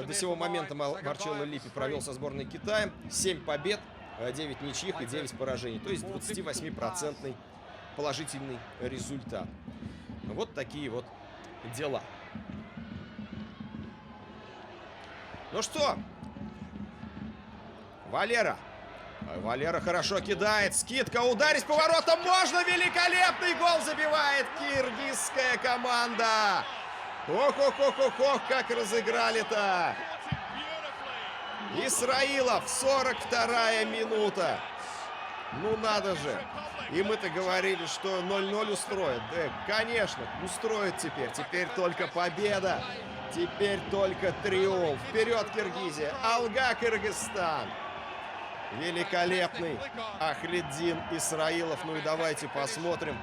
до сего момента Марчелло Липпи провел со сборной Китая 7 побед, 9 ничьих и 9 поражений. То есть 28% положительный результат. Вот такие вот дела. Ну что, Валера. Валера хорошо кидает. Скидка, ударить поворотом можно. Великолепный гол забивает киргизская команда. Ох-ох-ох-ох-ох, как разыграли-то. Исраилов, 42-я минута. Ну надо же. И мы-то говорили, что 0-0 устроит. Да, конечно, устроит теперь. Теперь только победа. Теперь только триумф. Вперед, Киргизия. Алга, Кыргызстан. Великолепный Ахлиддин Исраилов. Ну и давайте посмотрим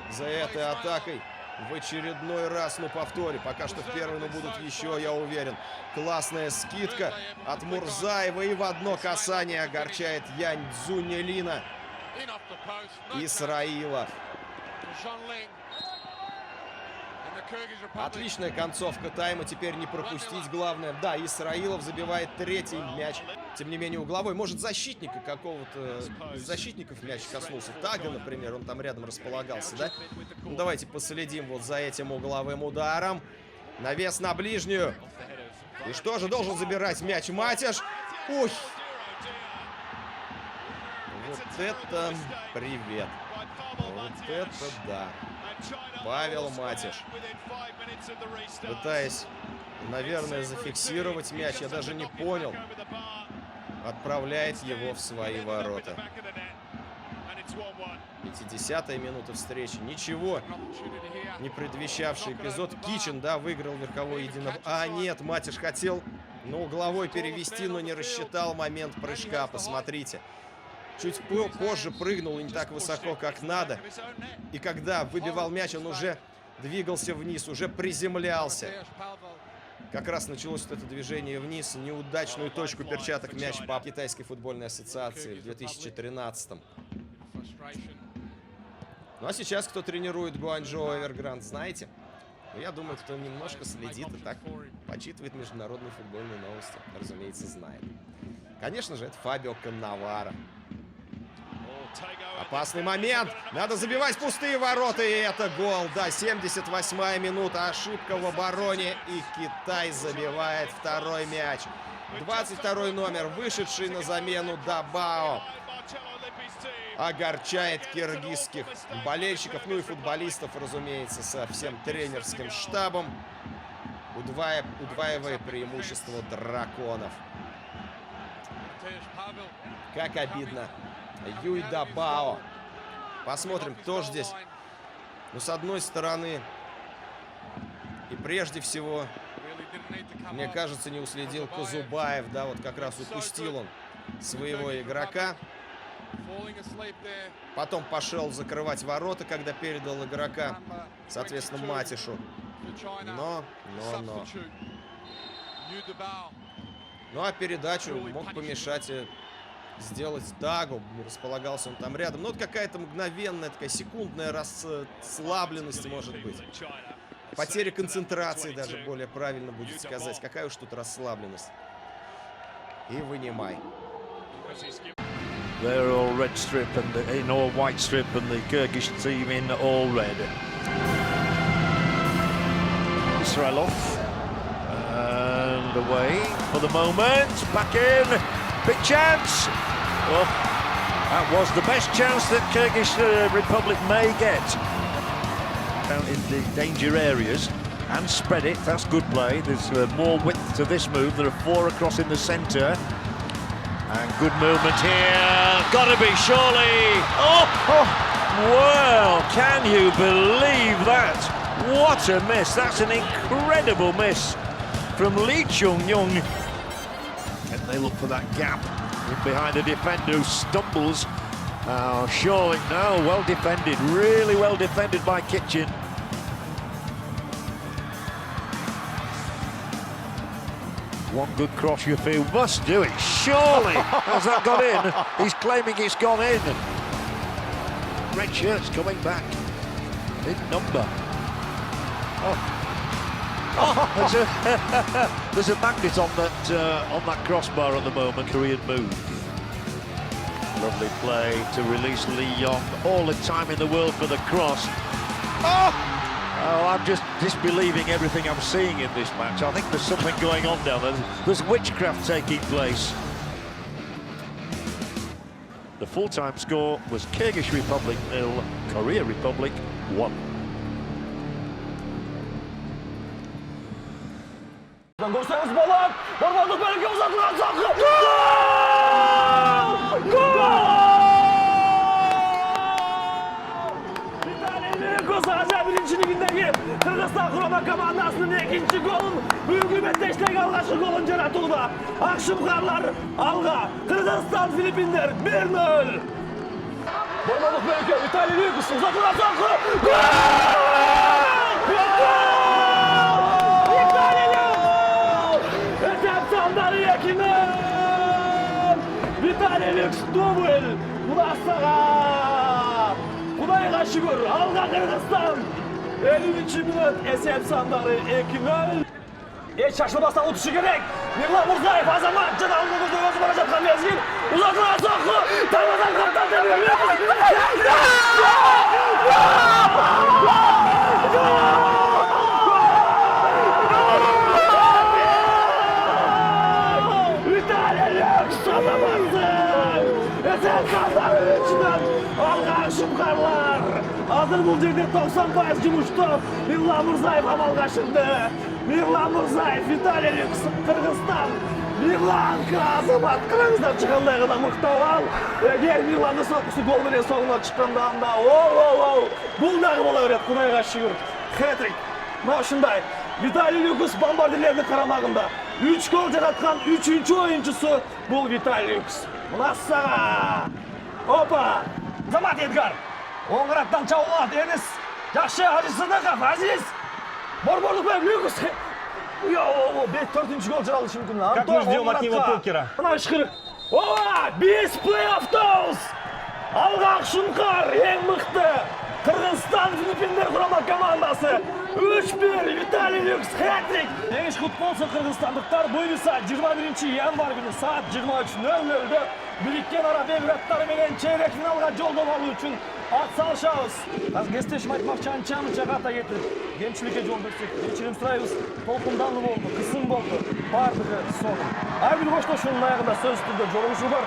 за этой атакой в очередной раз на повторе. Пока что в первой, но будут еще, я уверен. Классная скидка от Мурзаева. И в одно касание огорчает Янь Цзунелина Исраилов. Отличная концовка тайма. Теперь не пропустить главное. Да, Исраилов забивает третий мяч. Тем не менее угловой. Может, защитника какого-то из защитников мяч коснулся. Тага, например. Он там рядом располагался, да? Ну, давайте последим вот за этим угловым ударом. Навес на ближнюю. И что же должен забирать мяч Матиш? Ух! Вот это привет. Вот это да. Павел Матиш, пытаясь, наверное, зафиксировать мяч, я даже не понял, отправляет его в свои ворота. 50-я минута встречи. Ничего не предвещавший эпизод. Кичин, да, выиграл верховой единоборство. А нет, Матиш хотел на угловой перевести, но не рассчитал момент прыжка. Посмотрите. Чуть позже прыгнул и не так высоко, как надо. И когда выбивал мяч, он уже двигался вниз, уже приземлялся. Как раз началось вот это движение вниз. Неудачную точку перчаток мяч по Китайской футбольной ассоциации в 2013-м. Ну а сейчас кто тренирует Гуанчжоу Эвергранд, знаете? Ну, я думаю, кто немножко следит и так почитывает международные футбольные новости, разумеется, знает. Конечно же, это Фабио Каннаваро. Опасный момент. Надо забивать пустые ворота. И это гол. Да, 78-я минута. Ошибка в обороне. И Китай забивает второй мяч. 22-й номер, вышедший на замену Дабао, огорчает киргизских болельщиков, ну и футболистов, разумеется, со всем тренерским штабом, удваивая преимущество драконов. Как обидно. Юй Дабао. Посмотрим, кто здесь. Ну, с одной стороны, и прежде всего, мне кажется, не уследил Кузубаев. Да, вот как раз упустил он своего игрока. Потом пошел закрывать ворота, когда передал игрока, соответственно, Матишу. Но. Ну, а передачу мог помешать сделать Тагу. Располагался он там рядом. Ну, вот какая-то мгновенная, такая секундная расслабленность, может быть. Потеря концентрации, даже более правильно будет сказать. Какая уж тут расслабленность. И вынимай. They're all red strip and in all white strip, and the Kyrgyz team in all red. Israilov and away for the moment. Back in, big chance. Well, that was the best chance that Kyrgyz Republic may get. Down in the danger areas and spread it. That's good play. There's more width to this move. There are 4 across in the centre. And good movement here. Gotta be, surely. Oh, well, can you believe that? What a miss. That's an incredible miss from Lee Chung-young. And they look for that gap in behind the defender who stumbles. Oh, surely, no, well defended. Really well defended by Kitchen. One good cross you feel must do it, surely. Has that got in? He's claiming it's gone in. Red shirt's coming back. Big number. Oh. There's a magnet on that crossbar at the moment. Korean move. Lovely play to release Lee Yong. All the time in the world for the cross. Oh, I'm just disbelieving everything I'm seeing in this match. I think there's something going on down there. There's witchcraft taking place. The full-time score was Kyrgyz Republic 0, Korea Republic 1. Görürseniz Bolat, Bormazlık bölge uzatılan sakı. Gol! Gol! Vitalij Kosaja birinci ligindeki Kırgızistan Kurama komandasının ikinci golun büyük ümmetleşteki algaçlı golun yaratıldı. Akşamkarlar alga, Kırgızistan Filipinler 1-0. Bormazlık bölge Vitalij uzatılan sakı. Gol! Vitalij dubl! Mudasaga! Kudayga şükür, alga Kırgızistan! 50. minut esep sanları 2-0. Hiç şaşırmasdan utuşu gerek. Mirlan Murzayev Azamat Canalımızda özü bana çapkan mezgin. Uzatılan sakı! Tanrıdan kaptan demiyor. Esenkanların içinden algaşım karlar. Hazır bu жерде 90% жұмышты Mirlan Murzayev амалға шықты. Mirlan Murzayev, Vitalij Kırgızistan. Mirlan Azamat Kırgızдан çıkандай ғана мықтау ал. Егер Mirlan'ды соққысы гол бере соңына шыққанда анда бұл дағы бола береді, Құдайға шүкір. Хэтрик. Мына ушундай. Vitalij бомбардирлердің қарамағында 3 гол жаратқан 3-ші ойыншысы бұл Vitalij. Mudasaga! Опа! Замат Эдгар! Оң қанаттан чабылады, Энис! Жақсы, Азиз Садықов, Азиз! Борборлық бөлім, Люкус! 4-ші гол жаралышы мүмкін. Как мы ждем от него покера. Мына үшкірік. Ова! 5 плей-оффтауыз! Алғақ Шұңқар, ең мықты! Kırgızistan Filipinler kurama komandası 3-1 Vitalij hat-trick. Еңіш futbolsa Kırgızstandықтар бұйырса 21 yanvar günü saat 23:00'da Birikкен Arap Emirattары менен чейрек финалга жолдоп алуу үчүн ат салышабыз. Азыр кесиптешим айтмакчы анча-мынча ката кетип, кемчиликке жол берсек, кечирим сурайбыз. Толкундалуу болду, кысым болду, бардыгы сонун. Ар бир коштошуунун аягында сөз түрдө жолугушуу бар.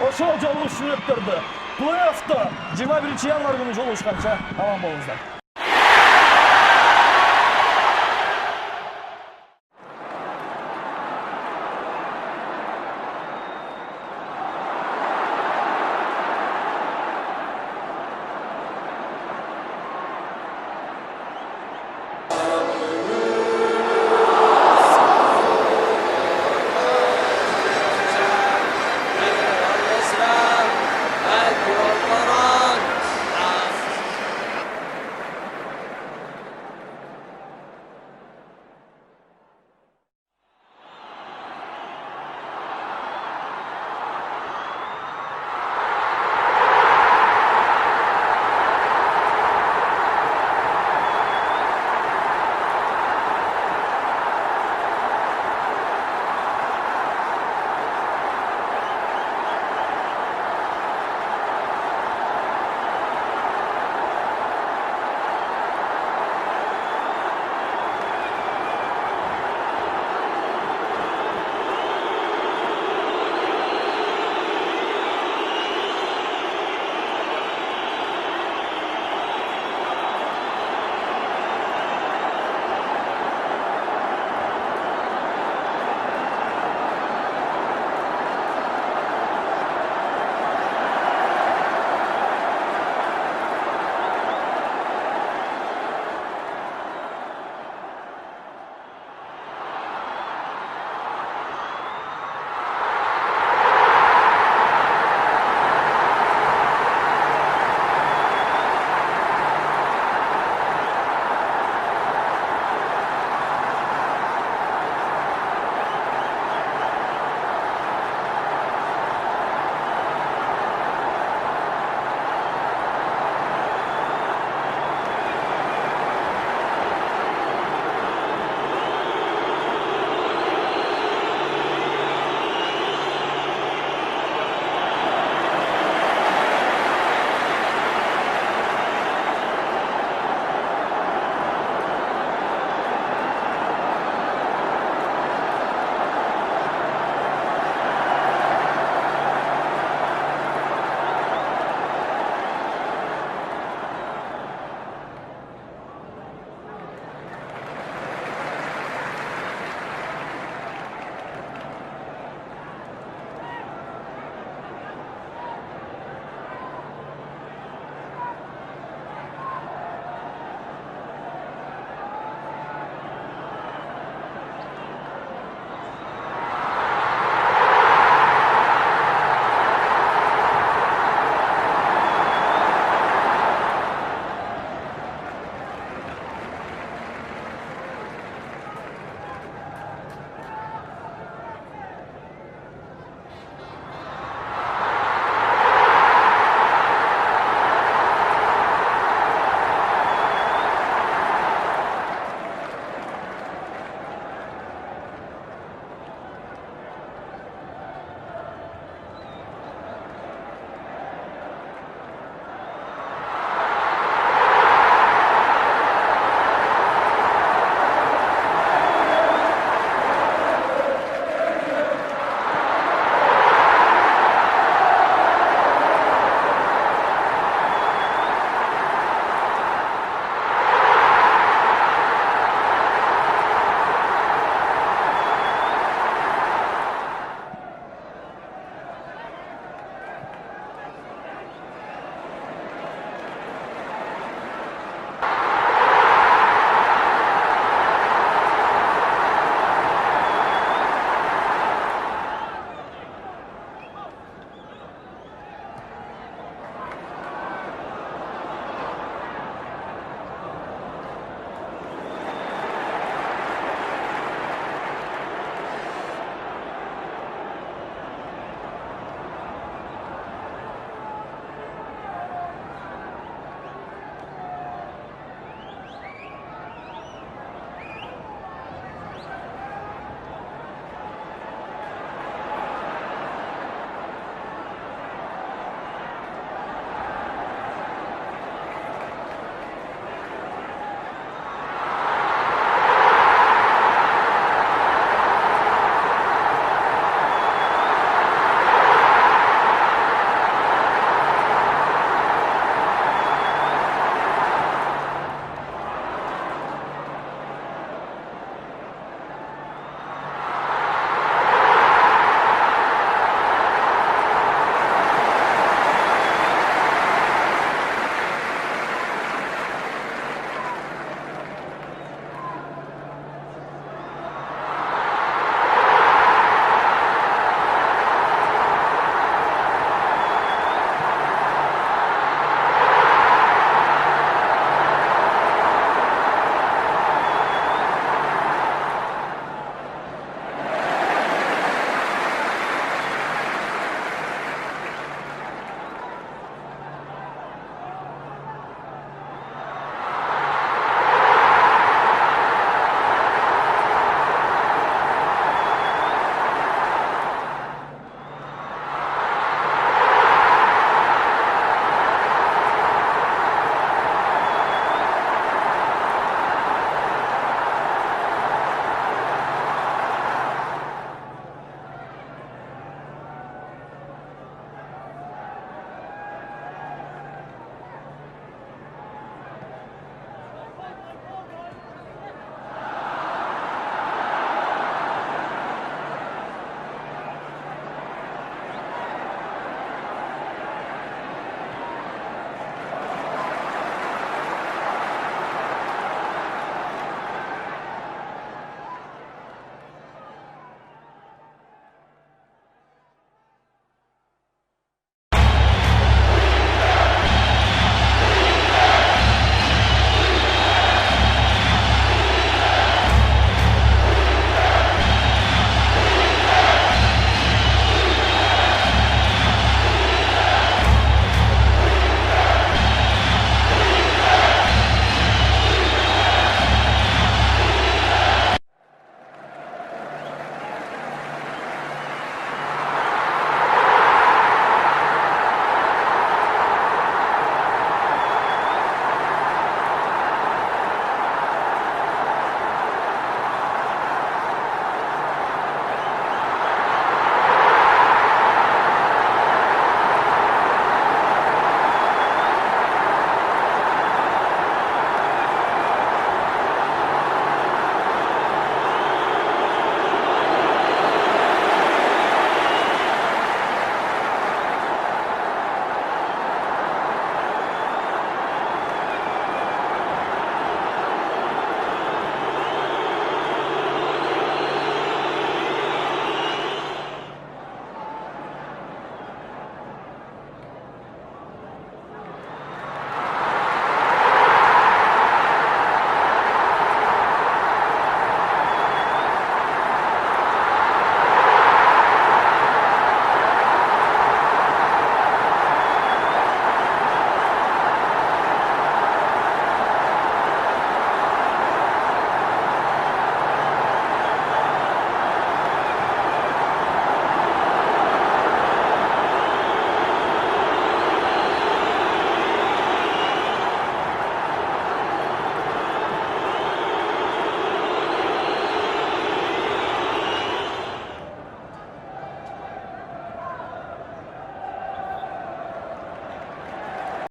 Ошол жолугушууну өттүрдү. Плей-оффто 21 yanvar günü жолугушканча аман болуңуздар.